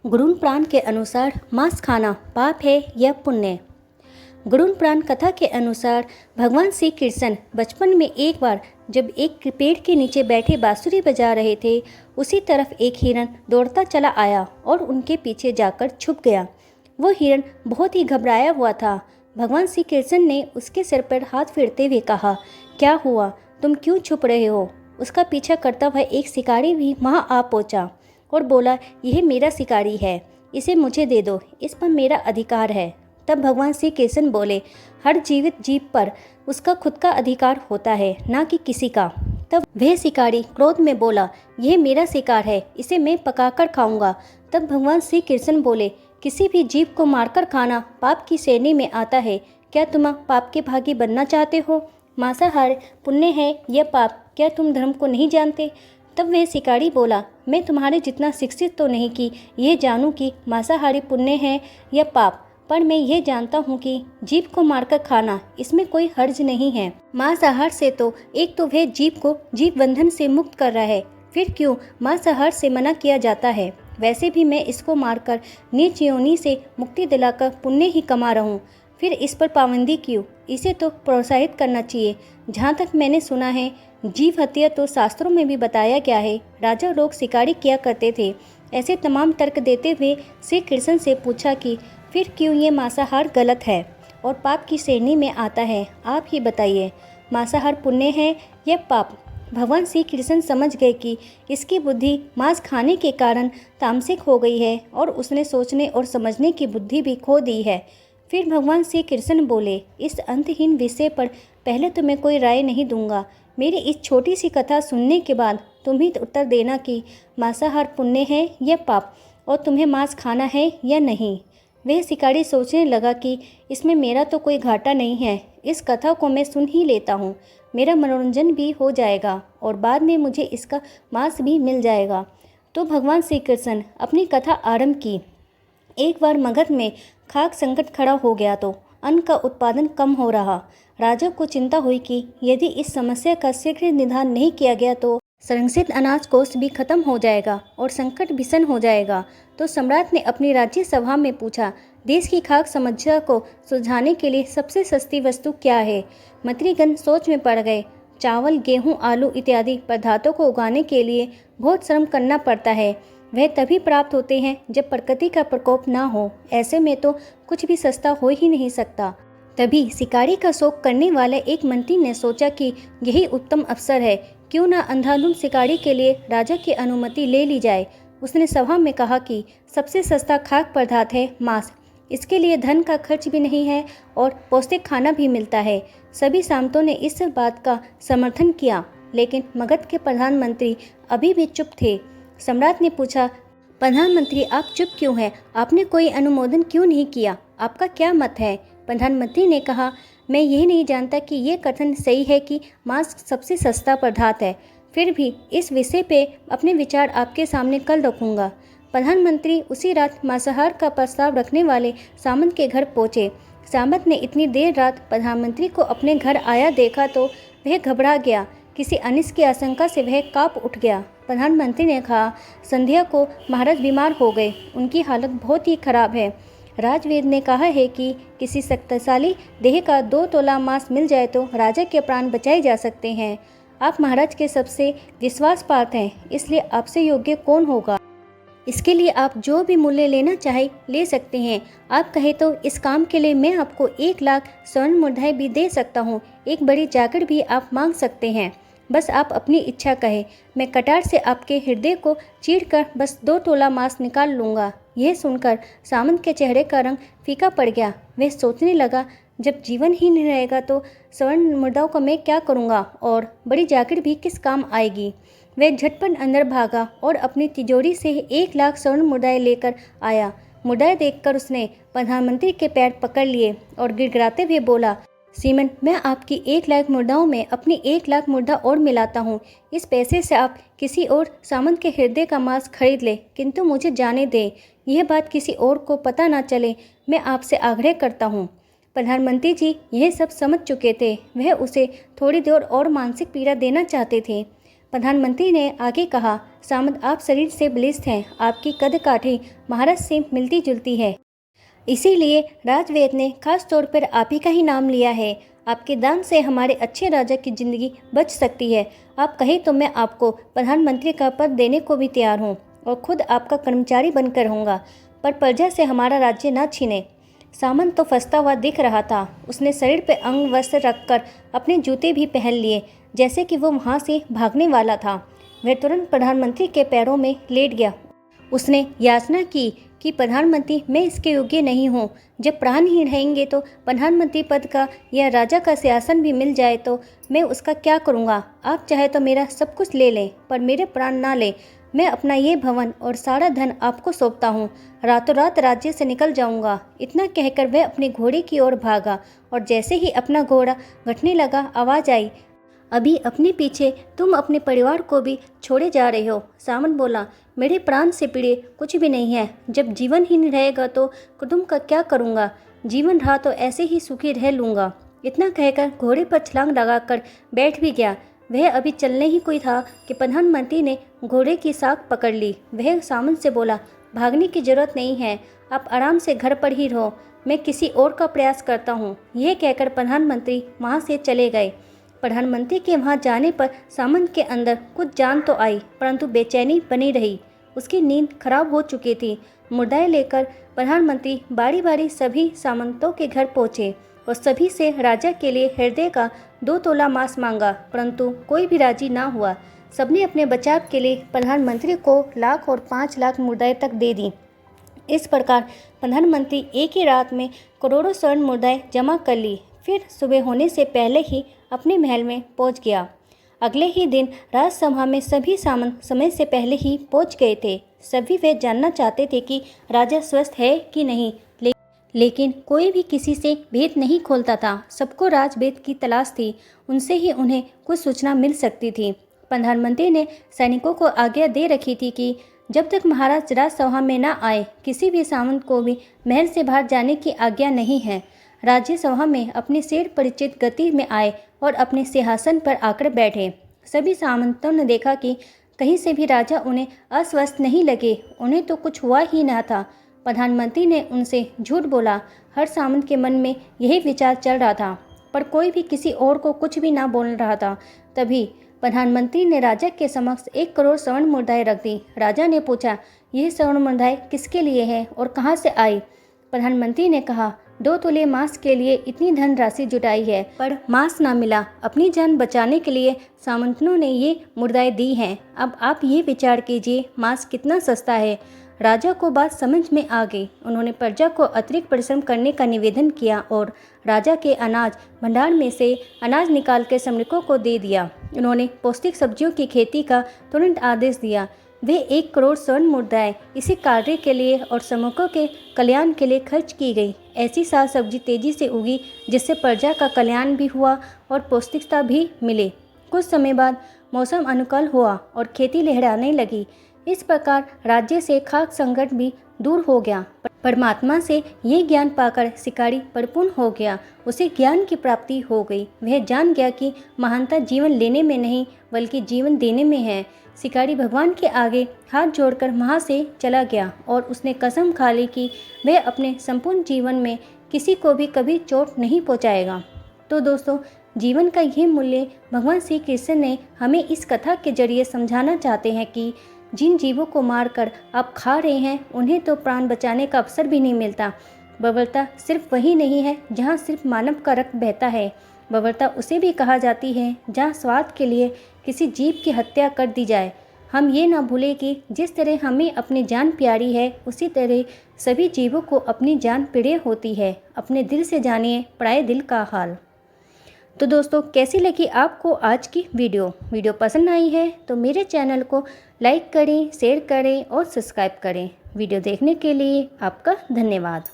गुरुन प्राण के अनुसार मांस खाना पाप है या पुण्य। गुरुन प्राण कथा के अनुसार भगवान श्री कृष्ण बचपन में एक बार जब एक पेड़ के नीचे बैठे बांसुरी बजा रहे थे, उसी तरफ एक हिरन दौड़ता चला आया और उनके पीछे जाकर छुप गया। वो हिरन बहुत ही घबराया हुआ था। भगवान श्री कृष्ण ने उसके सिर पर हाथ फेरते हुए कहा, क्या हुआ, तुम क्यों छुप रहे हो? उसका पीछा करता हुआ एक शिकारी भी वहाँ आ पहुँचा और बोला, यह मेरा शिकारी है, इसे मुझे दे दो, इस पर मेरा अधिकार है। तब भगवान श्री कृष्ण बोले, हर जीवित जीव पर उसका खुद का अधिकार होता है, ना कि किसी का। तब वह शिकारी क्रोध में बोला, यह मेरा शिकार है, इसे मैं पकाकर खाऊंगा। तब भगवान श्री कृष्ण बोले, किसी भी जीव को मारकर खाना पाप की श्रेणी में आता है। क्या तुम पाप के भागी बनना चाहते हो? मांसाहार पुण्य है या पाप, क्या तुम धर्म को नहीं जानते? तब वह शिकारी बोला, मैं तुम्हारे जितना शिक्षित तो नहीं कि ये जानूं कि मांसाहारी पुण्य है या पाप, पर मैं ये जानता हूँ कि जीव को मारकर खाना इसमें कोई हर्ज नहीं है। मांसाहार से तो एक तो वह जीव को जीव बंधन से मुक्त कर रहा है, फिर क्यों मांसाहार से मना किया जाता है? वैसे भी मैं इसको मारकर नीच योनि से मुक्ति दिलाकर पुण्य ही कमा रहा हूँ, फिर इस पर पाबंदी क्यों? इसे तो प्रोत्साहित करना चाहिए। जहाँ तक मैंने सुना है, जीव हत्या तो शास्त्रों में भी बताया गया है। राजा लोग शिकारी किया करते थे। ऐसे तमाम तर्क देते हुए श्री कृष्ण से पूछा कि फिर क्यों ये मांसाहार गलत है और पाप की श्रेणी में आता है? आप ही बताइए, मांसाहार पुण्य है या पाप? भगवान श्री कृष्ण समझ गए कि इसकी बुद्धि मांस खाने के कारण तामसिक हो गई है और उसने सोचने और समझने की बुद्धि भी खो दी है। फिर भगवान श्री कृष्ण बोले, इस अंतहीन विषय पर पहले तो मैं कोई राय नहीं दूंगा। मेरी इस छोटी सी कथा सुनने के बाद तुम ही उत्तर देना कि मांसाहार पुण्य है या पाप, और तुम्हें मांस खाना है या नहीं। वह शिकारी सोचने लगा कि इसमें मेरा तो कोई घाटा नहीं है, इस कथा को मैं सुन ही लेता हूँ, मेरा मनोरंजन भी हो जाएगा और बाद में मुझे इसका मांस भी मिल जाएगा। तो भगवान श्री कृष्ण अपनी कथा आरंभ की। एक बार मगध में खाद्य संकट खड़ा हो गया तो अन्न का उत्पादन कम हो रहा। राजा को चिंता हुई कि यदि इस समस्या का शीघ्र निदान नहीं किया गया तो संरक्षित अनाज कोष भी खत्म हो जाएगा और संकट भीषण हो जाएगा। तो सम्राट ने अपनी राज्य सभा में पूछा, देश की खाद्य समस्या को सुलझाने के लिए सबसे सस्ती वस्तु क्या है? मंत्रीगण सोच में पड़ गए। चावल, गेहूं, आलू इत्यादि पदार्थों को उगाने के लिए बहुत श्रम करना पड़ता है। वह तभी प्राप्त होते हैं जब प्रकृति का प्रकोप ना हो। ऐसे में तो कुछ भी सस्ता हो ही नहीं सकता। तभी शिकारी का शौक करने वाले एक मंत्री ने सोचा कि यही उत्तम अवसर है, क्यों ना अंधाधुंध शिकारी के लिए राजा की अनुमति ले ली जाए। उसने सभा में कहा कि सबसे सस्ता खाद्य पदार्थ है मांस। इसके लिए धन का खर्च भी नहीं है और पौष्टिक खाना भी मिलता है। सभी सामंतों ने इस बात का समर्थन किया, लेकिन मगध के प्रधानमंत्री अभी भी चुप थे। सम्राट ने पूछा, प्रधानमंत्री आप चुप क्यों हैं? आपने कोई अनुमोदन क्यों नहीं किया? आपका क्या मत है? प्रधानमंत्री ने कहा, मैं यही नहीं जानता कि ये कथन सही है कि मांस सबसे सस्ता पदार्थ है, फिर भी इस विषय पे अपने विचार आपके सामने कल रखूंगा। प्रधानमंत्री उसी रात मांसाहार का प्रस्ताव रखने वाले सामंत के घर पहुंचे। सामंत ने इतनी देर रात प्रधानमंत्री को अपने घर आया देखा तो वह घबरा गया। किसी अनिष्ट की आशंका से वह कांप उठ गया। प्रधानमंत्री ने कहा, संध्या को महाराज बीमार हो गए, उनकी हालत बहुत ही खराब है। राजवेद ने कहा है कि किसी शक्तिशाली देह का 2 तोला मांस मिल जाए तो राजा के प्राण बचाए जा सकते हैं। आप महाराज के सबसे विश्वास पात्र हैं, इसलिए आपसे योग्य कौन होगा? इसके लिए आप जो भी मूल्य लेना चाहे ले सकते हैं। आप कहे तो इस काम के लिए मैं आपको 1 लाख स्वर्ण मुद्राएं भी दे सकता हूँ। एक बड़ी जैकेट भी आप मांग सकते हैं, बस आप अपनी इच्छा कहें। मैं कटार से आपके हृदय को चीरकर बस 2 तोला मांस निकाल लूँगा। यह सुनकर सामंत के चेहरे का रंग फीका पड़ गया। वह सोचने लगा, जब जीवन ही नहीं रहेगा तो स्वर्ण मुद्राओं का मैं क्या करूँगा और बड़ी जैकेट भी किस काम आएगी। वह झटपट अंदर भागा और अपनी तिजोरी से 1 लाख स्वर्ण मुद्राएं लेकर आया। मुद्राएं देखकर उसने प्रधानमंत्री के पैर पकड़ लिए और गिड़गिड़ाते हुए बोला, श्रीमान, मैं आपकी 1 लाख मुद्राओं में अपनी 1 लाख मुद्रा और मिलाता हूँ। इस पैसे से आप किसी और सामंत के हृदय का मांस खरीद ले, किंतु मुझे जाने दें, यह बात किसी और को पता ना चले, मैं आपसे आग्रह करता हूँ। प्रधानमंत्री जी यह सब समझ चुके थे। वह उसे थोड़ी देर और मानसिक पीड़ा देना चाहते थे, प्रधानमंत्री ने आगे कहा, सामंत आप शरीर से बलिष्ठ हैं, आपकी कद काठी महाराज से मिलती जुलती है, इसीलिए राजवेद ने खास तौर पर आप ही का ही नाम लिया है। आपके दान से हमारे अच्छे राजा की जिंदगी बच सकती है। आप कहें तो मैं आपको प्रधानमंत्री का पद देने को भी तैयार हूँ और खुद आपका कर्मचारी बनकर रहूँगा, पर प्रजा से हमारा राज्य ना छीने। सामंत तो फंसता हुआ दिख रहा था। उसने शरीर पे अंग वस्त्र रखकर अपने जूते भी पहन लिए, जैसे कि वो वहाँ से भागने वाला था। वह तुरंत प्रधानमंत्री के पैरों में लेट गया। उसने याचना की कि प्रधानमंत्री, मैं इसके योग्य नहीं हूँ। जब प्राण ही रहेंगे तो प्रधानमंत्री पद का या राजा का सिंहासन भी मिल जाए तो मैं उसका क्या करूँगा। आप चाहे तो मेरा सब कुछ ले लें, पर मेरे प्राण ना लें। मैं अपना ये भवन और सारा धन आपको सौंपता हूँ। रातों रात राज्य से निकल जाऊँगा। इतना कहकर वह अपने घोड़े की ओर भागा और जैसे ही अपना घोड़ा घटने लगा, आवाज़ आई, अभी अपने पीछे तुम अपने परिवार को भी छोड़े जा रहे हो। सामंत बोला, मेरे प्राण से पीड़े कुछ भी नहीं है। जब जीवन ही नहीं रहेगा तो कुटुंब का क्या करूँगा। जीवन रहा तो ऐसे ही सुखी रह लूँगा। इतना कहकर घोड़े पर छलांग लगाकर बैठ भी गया। वह अभी चलने ही कोई था कि प्रधानमंत्री ने घोड़े की साख पकड़ ली। वह सामंत से बोला, भागने की जरूरत नहीं है, आप आराम से घर पर ही रहो, मैं किसी और का प्रयास करता हूँ। यह कहकर प्रधानमंत्री वहाँ से चले गए। प्रधानमंत्री के वहाँ जाने पर सामंत के अंदर कुछ जान तो आई, परंतु बेचैनी बनी रही। उसकी नींद खराब हो चुकी थी। मुर्दाएं लेकर प्रधानमंत्री बारी बारी सभी सामंतों के घर पहुँचे और सभी से राजा के लिए हृदय का 2 तोला मांस मांगा, परंतु कोई भी राजी ना हुआ। सबने अपने बचाव के लिए प्रधानमंत्री को लाख और 5 लाख मुर्दाएं तक दे दी। इस प्रकार प्रधानमंत्री एक ही रात में करोड़ों स्वर्ण मुर्दाएं जमा कर ली। फिर सुबह होने से पहले ही अपने महल में पहुंच गया। अगले ही दिन राजसभा में सभी सामंत समय से पहले ही पहुंच गए थे। सभी वे जानना चाहते थे कि राजा स्वस्थ है कि नहीं, लेकिन कोई भी किसी से भेद नहीं खोलता था। सबको राजभेद की तलाश थी, उनसे ही उन्हें कुछ सूचना मिल सकती थी। प्रधानमंत्री ने सैनिकों को आज्ञा दे रखी थी कि जब तक महाराज राजसभा में न आए, किसी भी सामंत को भी महल से बाहर जाने की आज्ञा नहीं है। राज्यसभा में अपने से परिचित गति में आए और अपने सिंहासन पर आकर बैठे। सभी सामंतों ने देखा कि कहीं से भी राजा उन्हें अस्वस्थ नहीं लगे। उन्हें तो कुछ हुआ ही ना था। प्रधानमंत्री ने उनसे झूठ बोला। हर सामंत के मन में यही विचार चल रहा था, पर कोई भी किसी और को कुछ भी ना बोल रहा था। तभी प्रधानमंत्री ने राजा के समक्ष 1 करोड़ स्वर्ण मुद्राएं रख दी। राजा ने पूछा, यह स्वर्ण मुद्राएं किसके लिए है और कहाँ से आई। प्रधानमंत्री ने कहा, 2 तोले मांस के लिए इतनी धन राशि जुटाई है, पर मांस ना मिला। अपनी जान बचाने के लिए सामंतों ने ये मुद्राएं दी हैं। अब आप ये विचार कीजिए, मांस कितना सस्ता है। राजा को बात समझ में आ गई। उन्होंने प्रजा को अतिरिक्त परिश्रम करने का निवेदन किया और राजा के अनाज भंडार में से अनाज निकाल कर सैनिकों को दे दिया। उन्होंने पौष्टिक सब्जियों की खेती का तुरंत आदेश दिया। वे 1 करोड़ स्वर्ण मुद्राएं इसी कार्य के लिए और सैनिकों के कल्याण के लिए खर्च की गई। ऐसी साग सब्जी तेजी से उगी जिससे प्रजा का कल्याण भी हुआ और पौष्टिकता भी मिले। कुछ समय बाद मौसम अनुकूल हुआ और खेती लहराने लगी। इस प्रकार राज्य से खाद्य संकट भी दूर हो गया। परमात्मा से ये ज्ञान पाकर शिकारी परिपूर्ण हो गया। उसे ज्ञान की प्राप्ति हो गई। वह जान गया कि महानता जीवन लेने में नहीं बल्कि जीवन देने में है। शिकारी भगवान के आगे हाथ जोड़कर वहाँ से चला गया और उसने कसम खा ली कि वह अपने संपूर्ण जीवन में किसी को भी कभी चोट नहीं पहुँचाएगा। तो दोस्तों, जीवन का ये मूल्य भगवान श्री कृष्ण ने हमें इस कथा के जरिए समझाना चाहते हैं कि जिन जीवों को मारकर आप खा रहे हैं, उन्हें तो प्राण बचाने का अवसर भी नहीं मिलता। बर्बरता सिर्फ वही नहीं है जहाँ सिर्फ मानव का रक्त बहता है। बर्बरता उसे भी कहा जाती है जहाँ स्वार्थ के लिए किसी जीव की हत्या कर दी जाए। हम ये ना भूलें कि जिस तरह हमें अपनी जान प्यारी है, उसी तरह सभी जीवों को अपनी जान प्रिय होती है। अपने दिल से जानिए पराये दिल का हाल। तो दोस्तों, कैसी लगी आपको आज की वीडियो पसंद आई है तो मेरे चैनल को लाइक करें, शेयर करें और सब्सक्राइब करें। वीडियो देखने के लिए आपका धन्यवाद।